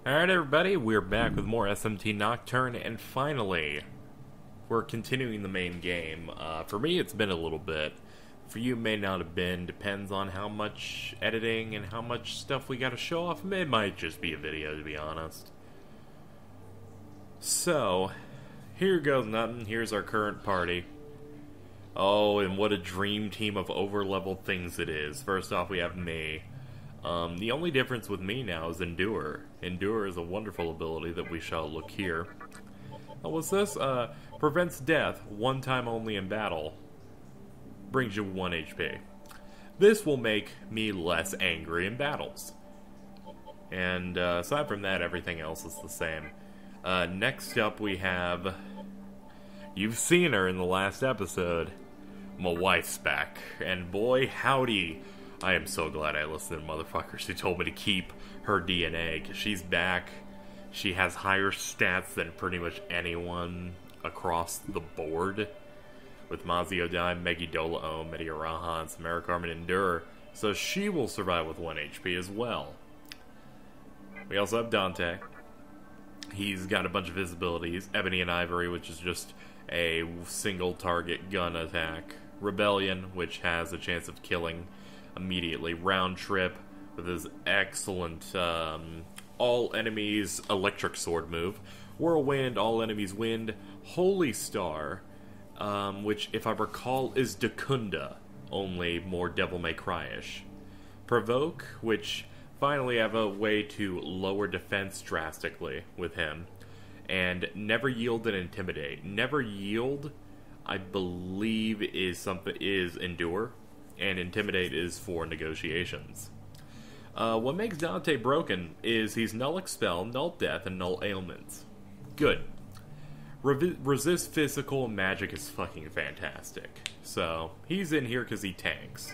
Alright everybody, we're back with more SMT Nocturne, and finally, we're continuing the main game. For me, it's been a little bit. For you, it may not have been. Depends on how much editing and how much stuff we gotta show off. It might just be a video, to be honest. So, here goes nothing. Here's our current party. Oh, and what a dream team of over-leveled things it is. First off, we have me. The only difference with me now is Endure. Endure is a wonderful ability that we shall look here. What's this? Prevents death, one time only in battle. Brings you 1 HP. This will make me less angry in battles. And aside from that, everything else is the same. Next up we have... You've seen her in the last episode. My wife's back. And boy, howdy. I am so glad I listened to motherfuckers who told me to keep her DNA, because she's back. She has higher stats than pretty much anyone across the board. With Mazio Dime, Megidola Ohm, Mediaraha, and Samara Carmen Endure. So she will survive with 1 HP as well. We also have Dante. He's got a bunch of his abilities. Ebony and Ivory, which is just a single target gun attack. Rebellion, which has a chance of killing immediately. Round Trip with his excellent all enemies electric sword move. Whirlwind, all enemies wind. Holy Star, which if I recall is Dakunda, only more Devil May Cry-ish. Provoke, which finally have a way to lower defense drastically with him. And Never Yield and Intimidate. Never Yield, I believe, is Endure. And Intimidate is for negotiations. What makes Dante broken is he's Null Expel, Null Death, and Null Ailments. Good. Resist Physical and Magic is fucking fantastic. So, he's in here because he tanks.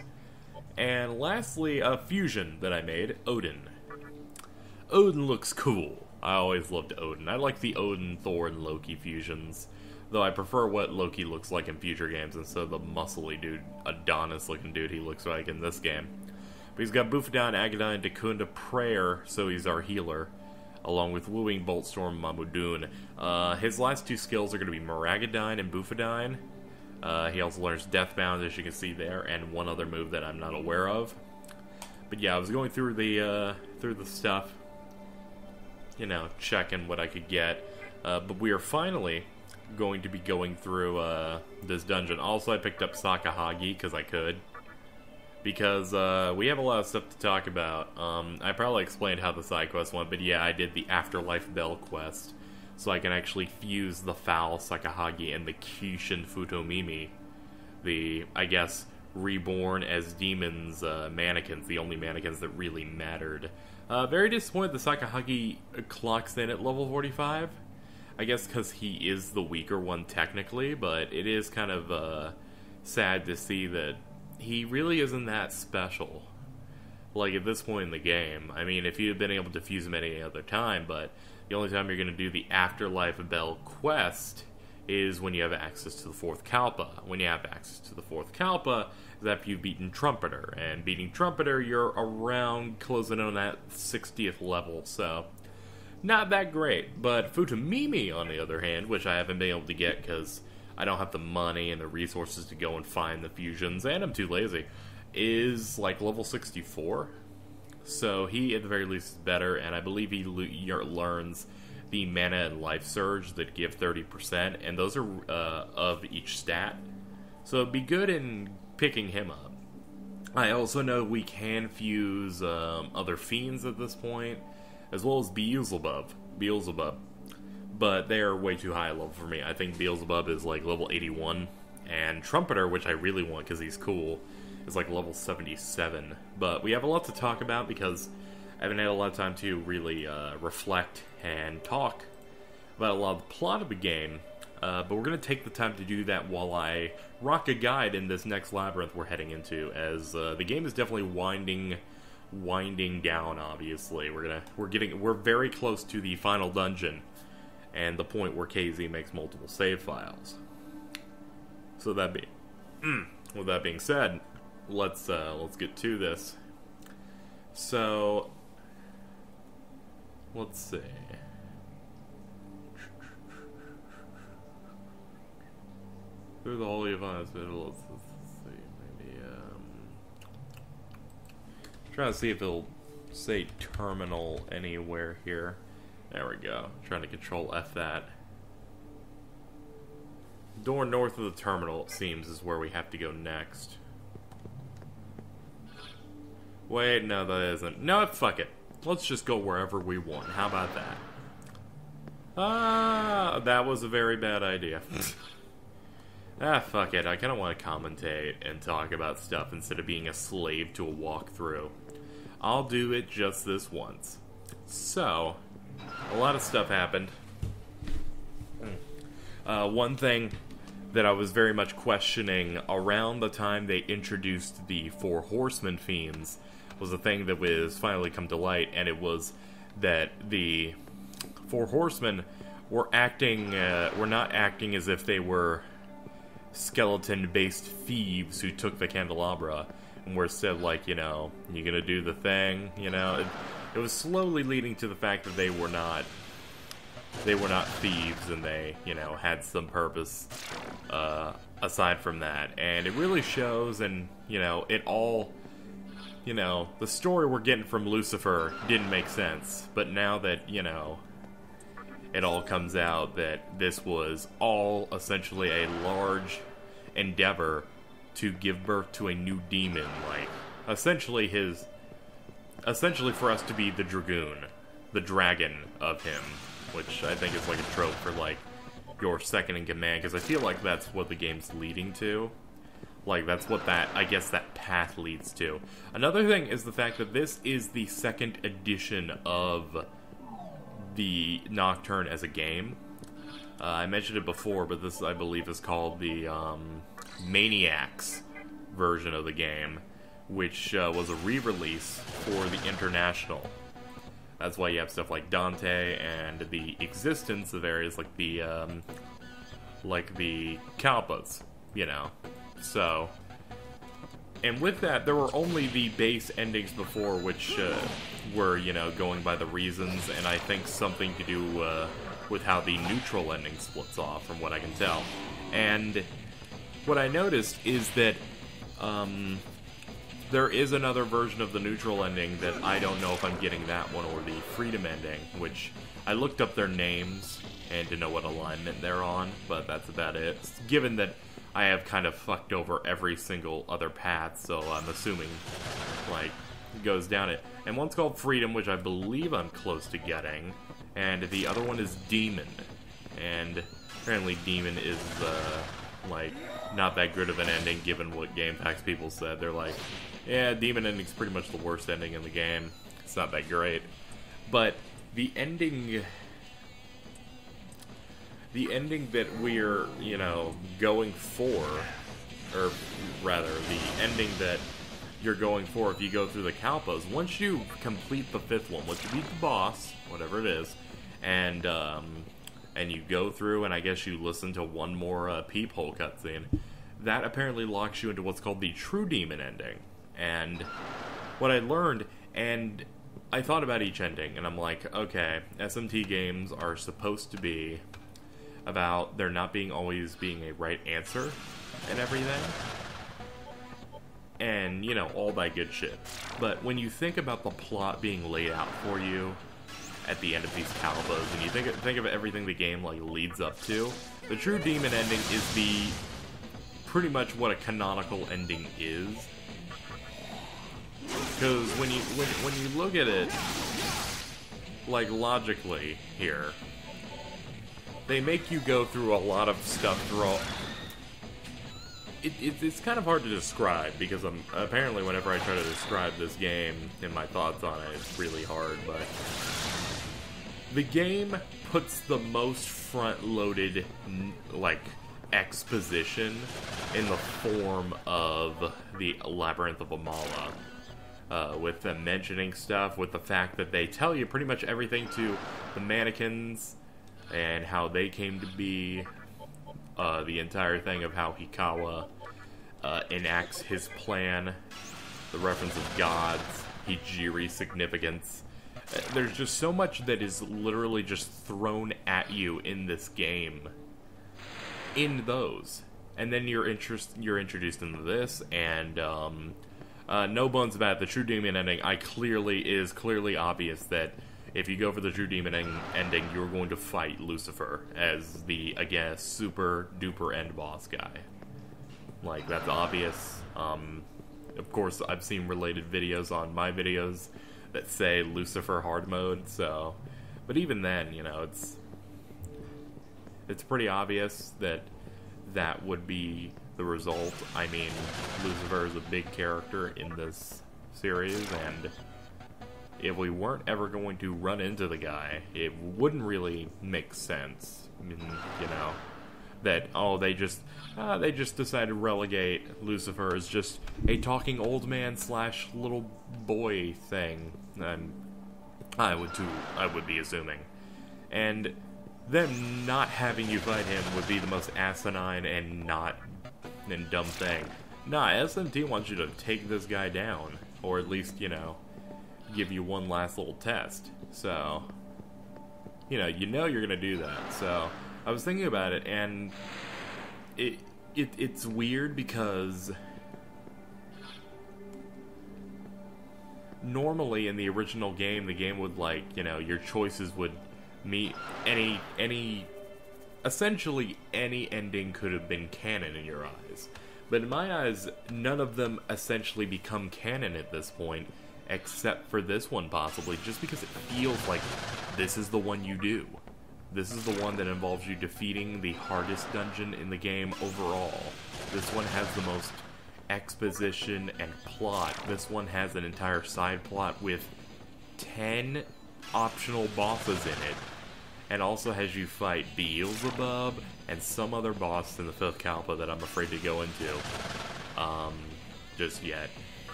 And lastly, a fusion that I made, Odin. Odin looks cool. I always loved Odin. I like the Odin, Thor, and Loki fusions. Though I prefer what Loki looks like in future games instead of the muscly dude, Adonis-looking dude he looks like in this game. But he's got Bufadon, Agadine, Dakunda, Prayer, so he's our healer, along with Wooing, Boltstorm, Mamudun. His last 2 skills are going to be Maragadine and Bufadine. He also learns Deathbound, as you can see there, and one other move that I'm not aware of. But yeah, I was going through the stuff, you know, checking what I could get. But we are finally going to be going through this dungeon. Also, I picked up Sakahagi because I could. Because we have a lot of stuff to talk about. I probably explained how the side quest went, but yeah, I did the Afterlife Bell quest. So I can actually fuse the Foul Sakahagi and the Kishin Futomimi. The, I guess, reborn as demons mannequins. The only mannequins that really mattered. Very disappointed the Sakahagi clocks in at level 45. I guess because he is the weaker one technically, but it is kind of sad to see that he really isn't that special. Like, at this point in the game. I mean, if you had been able to fuse him at any other time, but the only time you're going to do the Afterlife Bell quest is when you have access to the 4th Kalpa. When you have access to the 4th Kalpa is after you've beaten Trumpeter. And beating Trumpeter, you're around closing on that 60th level, so not that great. But Futomimi, on the other hand, which I haven't been able to get because I don't have the money and the resources to go and find the fusions, and I'm too lazy, is like level 64. So he, at the very least, is better, and I believe he learns the Mana and Life Surge that give 30%, and those are of each stat. So it'd be good in picking him up. I also know we can fuse other fiends at this point, as well as Beelzebub. But they are way too high level for me. I think Beelzebub is like level 81, and Trumpeter, which I really want because he's cool, is like level 77. But we have a lot to talk about because I haven't had a lot of time to really reflect and talk about a lot of the plot of the game. But we're going to take the time to do that while I rock a guide in this next labyrinth we're heading into, as the game is definitely winding down. Obviously, we're very close to the final dungeon and the point where KZ makes multiple save files. So with that being said, let's get to this. So let's see. Through the Holy of Hospital, let's see, maybe, trying to see if it'll say terminal anywhere here. There we go. Trying to control F that. Door north of the terminal, it seems, is where we have to go next. Wait, no, that isn't. No, fuck it. Let's just go wherever we want. How about that? Ah, that was a very bad idea. Ah, fuck it. I kind of want to commentate and talk about stuff instead of being a slave to a walkthrough. I'll do it just this once. So, a lot of stuff happened. One thing that I was very much questioning around the time they introduced the Four Horsemen themes was a thing that was finally come to light, and it was that the Four Horsemen were not acting as if they were skeleton-based thieves who took the candelabra and were said, like, you know, you gonna do the thing, you know? It was slowly leading to the fact that they were not thieves, and they, you know, had some purpose aside from that. And it really shows, and, you know, it all, you know, the story we're getting from Lucifer didn't make sense. But now that, you know, it all comes out that this was all essentially a large endeavor to give birth to a new demon, like, essentially for us to be the dragoon, the dragon of him, which I think is like a trope for, like, your second in command, because I feel like that's what the game's leading to. Like, that's what I guess that path leads to. Another thing is the fact that this is the second edition of the Nocturne as a game. I mentioned it before, but this, I believe, is called the Maniacs version of the game, which was a re-release for the International. That's why you have stuff like Dante and the existence of areas like the Kalpas, you know. So, and with that, there were only the base endings before, which were, you know, going by the reasons, and I think something to do with how the neutral ending splits off, from what I can tell. And what I noticed is that there is another version of the neutral ending that I don't know if I'm getting that one or the freedom ending, which I looked up their names and to know what alignment they're on, but that's about it. Given that I have kind of fucked over every single other path, so I'm assuming, like, it goes down it. And one's called Freedom, which I believe I'm close to getting, and the other one is Demon. And apparently Demon is, like, not that good of an ending, given what GamePax people said. They're like, yeah, Demon ending's pretty much the worst ending in the game. It's not that great. But the ending that we're, you know, going for, or rather, the ending that you're going for if you go through the Kalpas, once you complete the fifth one, once you beat the boss, whatever it is, and you go through, and I guess you listen to one more peephole cutscene, that apparently locks you into what's called the True Demon ending. And what I learned, and I thought about each ending, and I'm like, okay, SMT games are supposed to be about there not being always being a right answer and everything. And, you know, all that good shit. But when you think about the plot being laid out for you at the end of these Kalpas, and you think of everything the game, like, leads up to, the True Demon ending is the pretty much what a canonical ending is. Because when you look at it, like, logically here, they make you go through a lot of stuff throughout. It's kind of hard to describe, because apparently whenever I try to describe this game and my thoughts on it, it's really hard, but the game puts the most front-loaded, like, exposition in the form of the Labyrinth of Amala. With them mentioning stuff, with the fact that they tell you pretty much everything to the mannequins, and how they came to be, the entire thing of how Hikawa enacts his plan, the reference of gods, Hijiri significance, There's just so much that is literally just thrown at you in this game. In those. And then you're introduced into this, and no bones about it, the true demon ending, is clearly obvious that if you go for the true demon ending, you're going to fight Lucifer as the, again, super duper end boss guy. Like, that's obvious. Of course, I've seen related videos on my videos that say Lucifer hard mode, so... But even then, you know, it's pretty obvious that that would be the result. I mean, Lucifer is a big character in this series, and if we weren't ever going to run into the guy, it wouldn't really make sense. I mean, you know, that, oh, they just decided to relegate Lucifer as just a talking old man / little boy thing. And I would be assuming. And them not having you fight him would be the most asinine and dumb thing. Nah, SMT wants you to take this guy down, or at least, you know, give you one last little test. So, you know you're gonna do that. So, I was thinking about it, and it's weird because normally in the original game, the game would, like, you know, your choices would meet essentially any ending could have been canon in your eyes. But in my eyes, none of them essentially become canon at this point, except for this one possibly, just because it feels like this is the one you do. This is the one that involves you defeating the hardest dungeon in the game overall. This one has the most exposition and plot. This one has an entire side plot with 10 optional bosses in it, and also has you fight Beelzebub and some other boss in the 5th Kalpa that I'm afraid to go into just yet.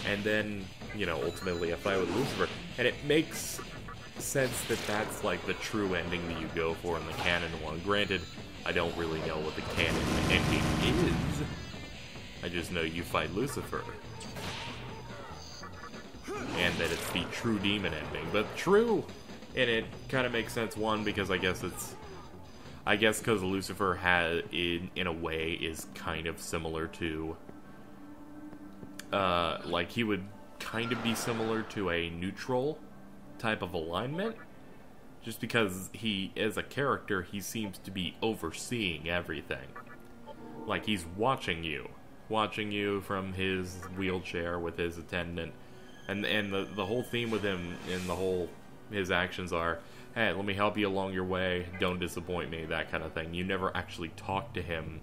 And then, you know, ultimately a fight with Lucifer, and it makes sense that that's like the true ending that you go for in the canon one. Granted, I don't really know what the canon ending is. I just know you fight Lucifer. And that it's the true demon ending. But true in it kind of makes sense, one, because I guess because Lucifer in a way is kind of similar to like he would kind of be similar to a neutral type of alignment, just because he, as a character, he seems to be overseeing everything. Like, he's watching you from his wheelchair with his attendant, and the whole theme with him and his actions are, hey, let me help you along your way, don't disappoint me, that kind of thing. You never actually talk to him.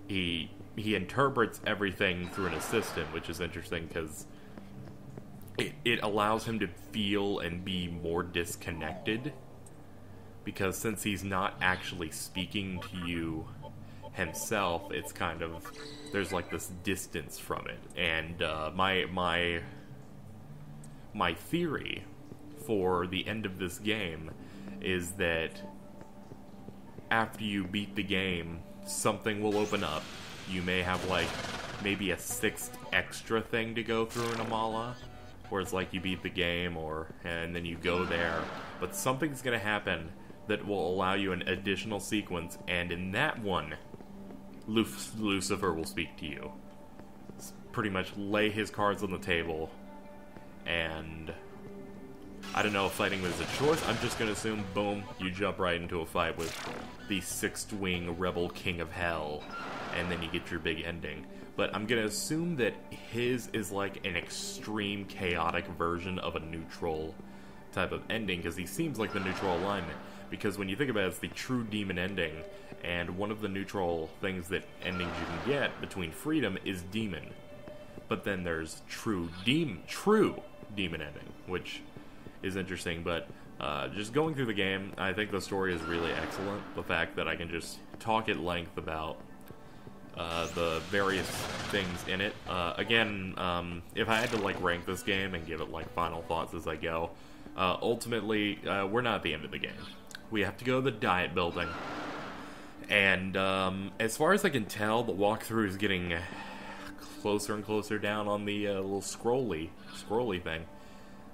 He interprets everything through an assistant, which is interesting because it allows him to feel and be more disconnected, because since he's not actually speaking to you himself, it's kind of, there's like this distance from it. And my theory for the end of this game is that after you beat the game, something will open up. You may have like maybe a 6th extra thing to go through in Amala, where it's like you beat the game, and then you go there, but something's gonna happen that will allow you an additional sequence, and in that one, Lucifer will speak to you. Pretty much lay his cards on the table, and I don't know if fighting was a choice. I'm just gonna assume, boom, you jump right into a fight with the 6th wing rebel king of hell, and then you get your big ending. But I'm gonna assume that his is like an extreme chaotic version of a neutral type of ending, because he seems like the neutral alignment. Because when you think about it, it's the true demon ending, and one of the neutral things that endings you can get between freedom is demon. But then there's true demon ending, which is interesting. But just going through the game, I think the story is really excellent. The fact that I can just talk at length about the various things in it. Again, if I had to like rank this game and give it like final thoughts as I go, ultimately we're not at the end of the game. We have to go to the diet building, and as far as I can tell, the walkthrough is getting closer and closer down on the little scrolly thing.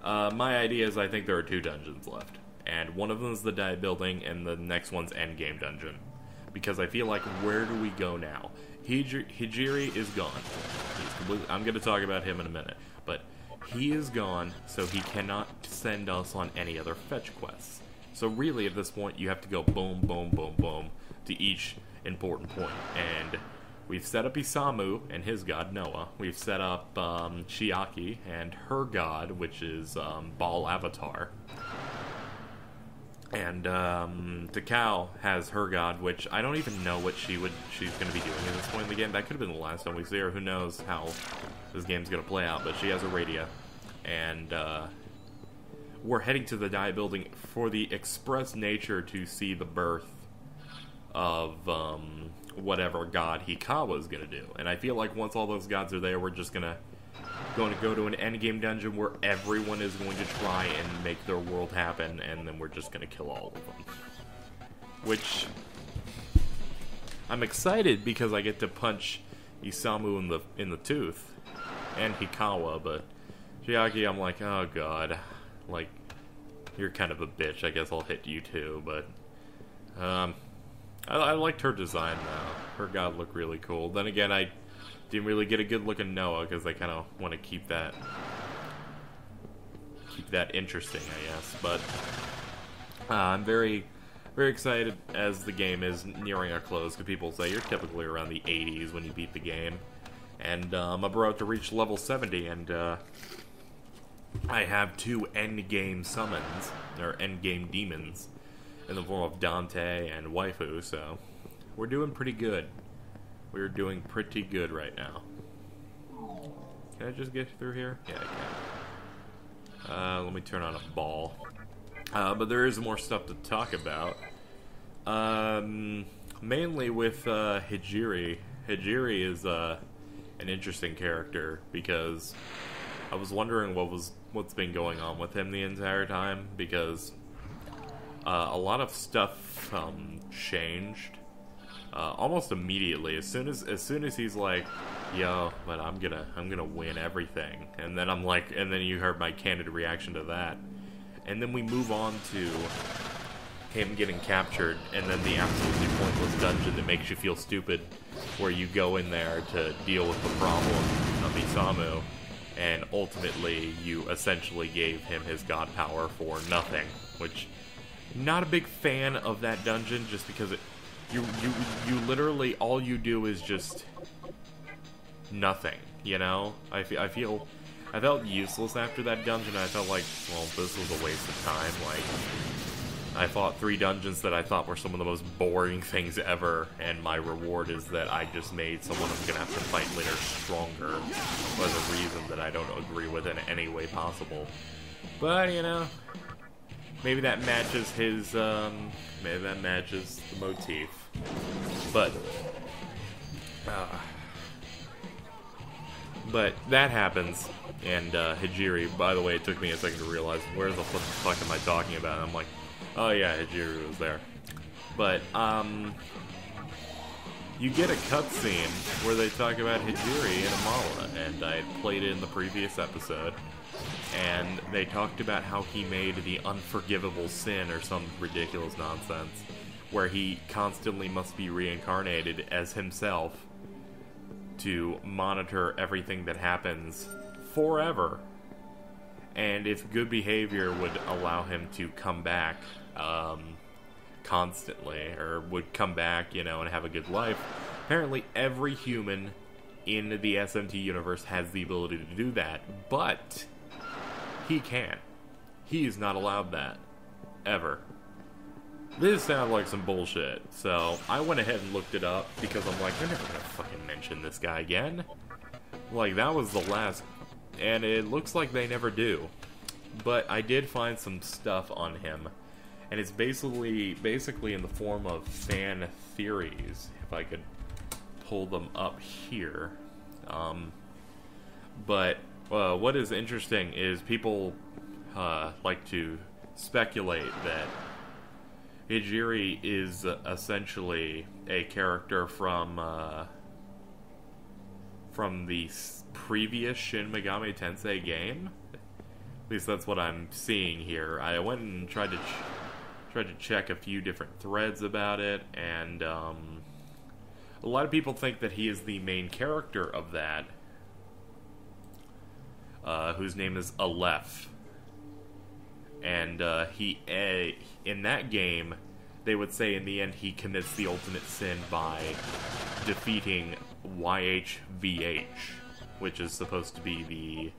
My idea is I think there are 2 dungeons left. And one of them is the diet building, and the next one's endgame dungeon. Because I feel like, where do we go now? Hijiri is gone. I'm going to talk about him in a minute. But he is gone, so he cannot send us on any other fetch quests. So really, at this point, you have to go boom, boom, boom, boom to each important point. And we've set up Isamu and his god, Noah. We've set up Chiaki and her god, which is Baal Avatar. And Takao has her god, which I don't even know what she's going to be doing at this point in the game. That could have been the last time we see her. Who knows how this game's going to play out. But she has a Radia. And we're heading to the diet building for the express nature to see the birth of whatever god Hikawa is going to do. And I feel like once all those gods are there, we're just going to go to an endgame dungeon where everyone is going to try and make their world happen, and then we're just going to kill all of them. Which, I'm excited because I get to punch Isamu in the tooth, and Hikawa, but Chiaki, I'm like, oh god, like, you're kind of a bitch, I guess I'll hit you too, but, I liked her design though. Her god looked really cool. Then again, I didn't really get a good look at Noah because I kind of want to keep that interesting, I guess. But I'm very, very excited as the game is nearing a close. Because people say you're typically around the 80s when you beat the game, and I'm about to reach level 70, and I have 2 endgame summons or endgame demons in the form of Dante and Waifu. So we're doing pretty good. We're doing pretty good right now. Can I just get through here? Yeah, I can. Let me turn on a ball. But there is more stuff to talk about. Mainly with Hijiri. Hijiri is an interesting character because I was wondering what's been going on with him the entire time, because a lot of stuff changed. Almost immediately, as soon as he's like, "Yo, but I'm gonna win everything," and then I'm like, and then you heard my candid reaction to that, and then we move on to him getting captured, and then the absolutely pointless dungeon that makes you feel stupid, where you go in there to deal with the problem of Isamu, and ultimately you essentially gave him his god power for nothing, which, not a big fan of that dungeon, just because you literally, all you do is just nothing, you know? I felt useless after that dungeon. I felt like, well, this was a waste of time. Like, I fought 3 dungeons that I thought were some of the most boring things ever, and my reward is that I just made someone I'm gonna have to fight later stronger for the reason that I don't agree with in any way possible. But, you know, maybe that matches his, maybe that matches the motif. But that happens, and Hijiri, by the way, it took me a second to realize, where the fuck am I talking about? And I'm like, oh yeah, Hijiri was there. But, you get a cutscene where they talk about Hijiri and Amala, and I had played it in the previous episode, and they talked about how he made the unforgivable sin or some ridiculous nonsense, where he constantly must be reincarnated as himself to monitor everything that happens forever. And if good behavior would allow him to come back constantly, or would come back, you know, and have a good life, apparently every human in the SMT universe has the ability to do that, but he can't. He's not allowed that. Ever. This sounded like some bullshit, so I went ahead and looked it up, because I'm like, they're never gonna fucking mention this guy again. Like, that was the last, and it looks like they never do. But I did find some stuff on him, and it's basically in the form of fan theories, if I could pull them up here. But what is interesting is people like to speculate that Hijiri is essentially a character from the previous Shin Megami Tensei game, At least that's what I'm seeing here. I went and tried to check a few different threads about it, and a lot of people think that he is the main character of that, whose name is Aleph. And in that game, they would say in the end he commits the ultimate sin by defeating YHVH, which is supposed to be the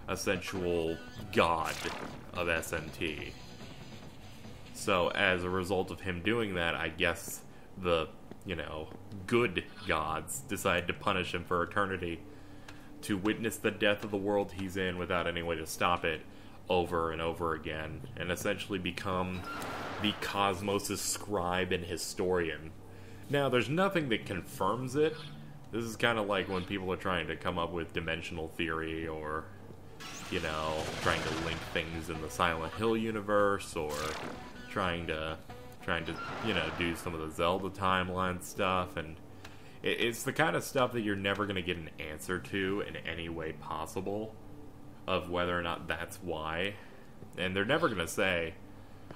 essential god of SMT. So as a result of him doing that, I guess the, good gods decide to punish him for eternity, to witness the death of the world he's in without any way to stop it over and over again, and essentially become the cosmos' scribe and historian. Now, there's nothing that confirms it. This is kind of like when people are trying to come up with dimensional theory, or, trying to link things in the Silent Hill universe, or trying to do some of the Zelda timeline stuff, and it's the kind of stuff that you're never going to get an answer to in any way possible, of whether or not that's why. And they're never going to say,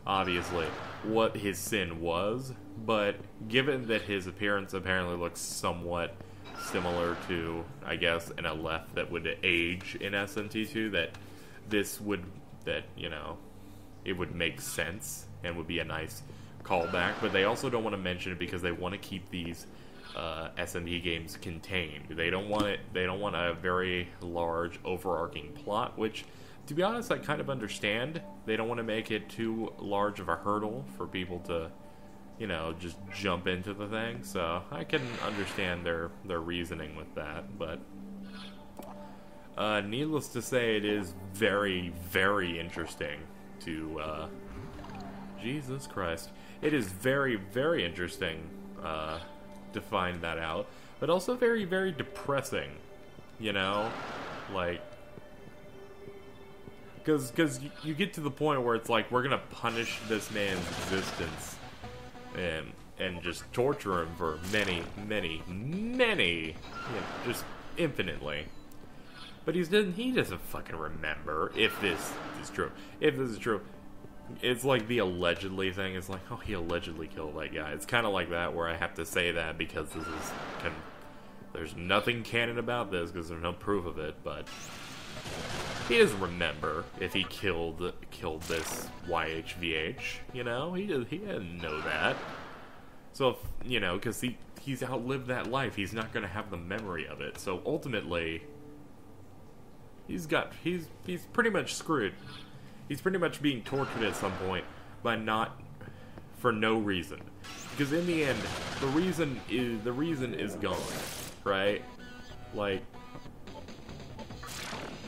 obviously, what his sin was, but given that his appearance apparently looks somewhat similar to, I guess, an Aleph that would age in SMT2, it would make sense and would be a nice callback. But they also don't want to mention it because they want to keep these SMT games contained. They don't want a very large overarching plot, which, to be honest, I kind of understand. They don't want to make it too large of a hurdle for people to, just jump into the thing. So I can understand their reasoning with that. But needless to say, it is very, very interesting to Jesus Christ. It is very, very interesting to find that out, but also very, very depressing, because you get to the point where it's like, we're gonna punish this man's existence and just torture him for many, just infinitely. But he doesn't fucking remember if this is true. If this is true, it's like the allegedly thing. It's like, oh, he allegedly killed that guy. It's kind of like that, where I have to say that because there's nothing canon about this because there's no proof of it. But he doesn't remember if he killed this YHVH. He didn't know that. So because he's outlived that life, he's not going to have the memory of it. So ultimately, he's pretty much screwed. He's pretty much being tortured at some point for no reason. Because in the end, the reason is gone, right? Like,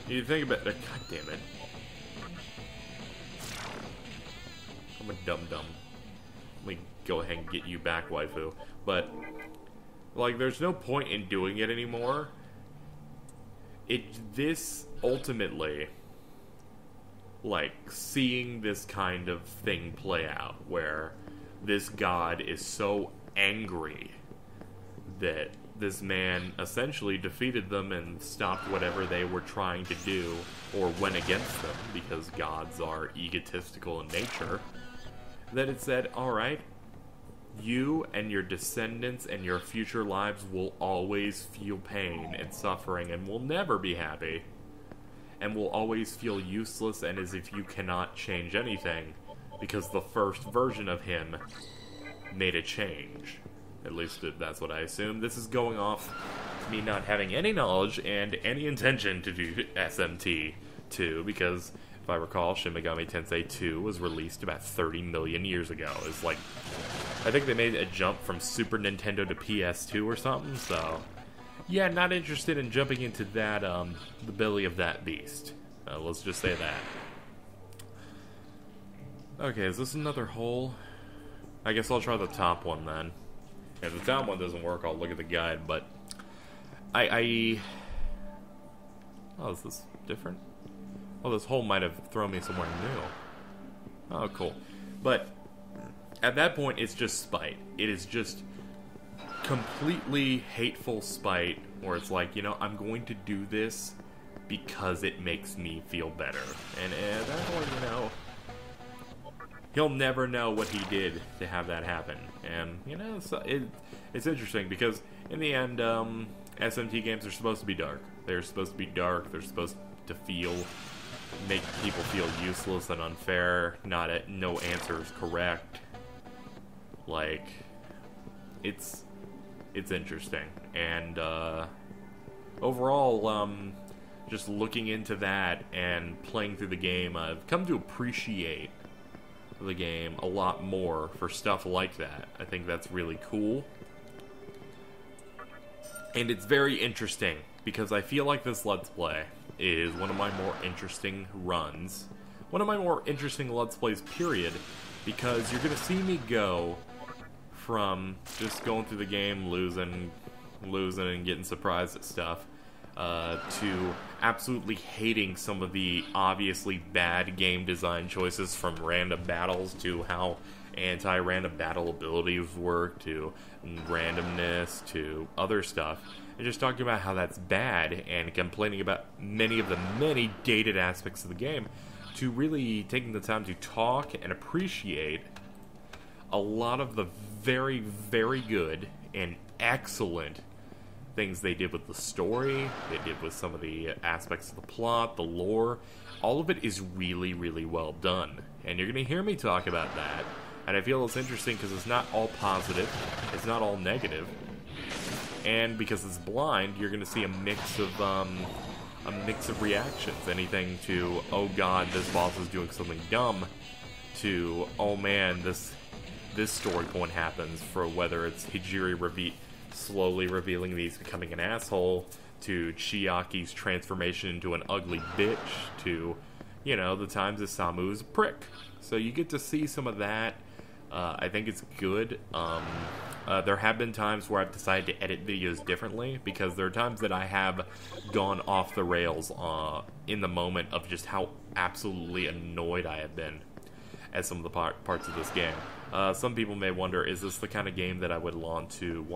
you think about it. God damn it! I'm a dum-dum. Let me go ahead and get you back, waifu. But like, there's no point in doing it anymore. This ultimately, like, seeing this kind of thing play out, where this god is so angry that this man essentially defeated them and stopped whatever they were trying to do, or went against them, because gods are egotistical in nature, that it said, alright, you and your descendants and your future lives will always feel pain and suffering and will never be happy, and will always feel useless and as if you cannot change anything, because the first version of him made a change. At least that's what I assume. This is going off me not having any knowledge and any intention to do SMT 2, because if I recall, Shin Megami Tensei 2 was released about 30 million years ago. It's like, I think they made a jump from Super Nintendo to PS2 or something, so yeah, not interested in jumping into that, the belly of that beast. Let's just say that. Okay, is this another hole? I guess I'll try the top one then. If the top one doesn't work, I'll look at the guide, but oh, is this different? Oh, this hole might have thrown me somewhere new. Oh, cool. But at that point, it's just spite. It is just completely hateful spite, where it's like, I'm going to do this because it makes me feel better. And that whole, you know, he'll never know what he did to have that happen. And, you know, so it's interesting because, in the end, SMT games are supposed to be dark. They're supposed to be dark. They're supposed to make people feel useless and unfair. No answer is correct. Like, it's interesting. And, overall, just looking into that and playing through the game, I've come to appreciate the game a lot more for stuff like that. I think that's really cool. And it's very interesting, because I feel like this Let's Play is one of my more interesting runs. One of my more interesting Let's Plays, period, because you're going to see me go from just going through the game, losing and getting surprised at stuff, to absolutely hating some of the obviously bad game design choices, from random battles to how anti-random battle abilities work, to randomness, to other stuff, and just talking about how that's bad and complaining about many of the many dated aspects of the game, to really taking the time to talk and appreciate a lot of the very, very good and excellent things they did with the story, they did with some of the aspects of the plot, the lore. All of it is really, really well done. And you're going to hear me talk about that. And I feel it's interesting because it's not all positive, it's not all negative. And because it's blind, you're going to see a mix of reactions. Anything to, oh god, this boss is doing something dumb, to, oh man, this story point happens, for whether it's Hijiri slowly revealing that he's becoming an asshole, to Chiaki's transformation into an ugly bitch, to, you know, the times that Samu is a prick. So you get to see some of that. I think it's good. There have been times where I've decided to edit videos differently, because there are times that I have gone off the rails in the moment of just how absolutely annoyed I have been at some of the parts of this game. Some people may wonder, is this the kind of game that I would want to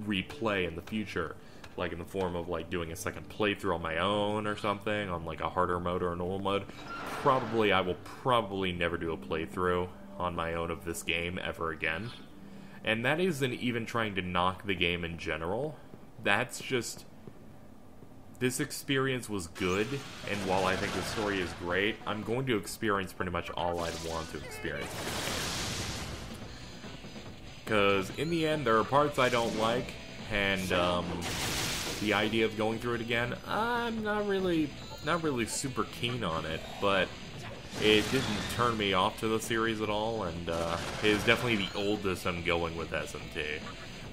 replay in the future? Like in the form of like doing a second playthrough on my own or something, on like a harder mode or a normal mode? I will probably never do a playthrough on my own of this game ever again. And that isn't even trying to knock the game in general. That's just, this experience was good, and while I think the story is great, I'm going to experience pretty much all I'd want to experience. Because in the end, there are parts I don't like, and the idea of going through it again, I'm not really super keen on it, but it didn't turn me off to the series at all, and it is definitely the oldest I'm going with SMT.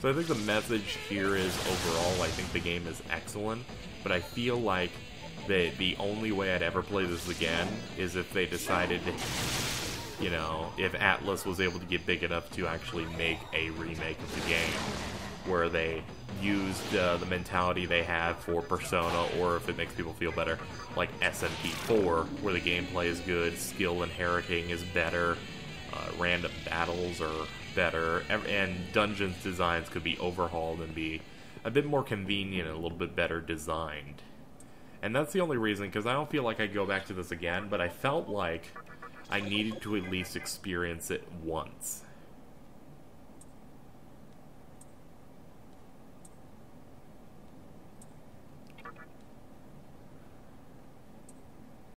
So I think the message here is, overall, I think the game is excellent, but I feel like the only way I'd ever play this again is if they decided, you know, if Atlas was able to get big enough to actually make a remake of the game, where they used the mentality they have for Persona, or if it makes people feel better, like SMT4, where the gameplay is good, skill inheriting is better, random battles are better, and dungeons designs could be overhauled and be a bit more convenient and a little bit better designed. And that's the only reason, because I don't feel like I'd go back to this again, but I felt like I needed to at least experience it once.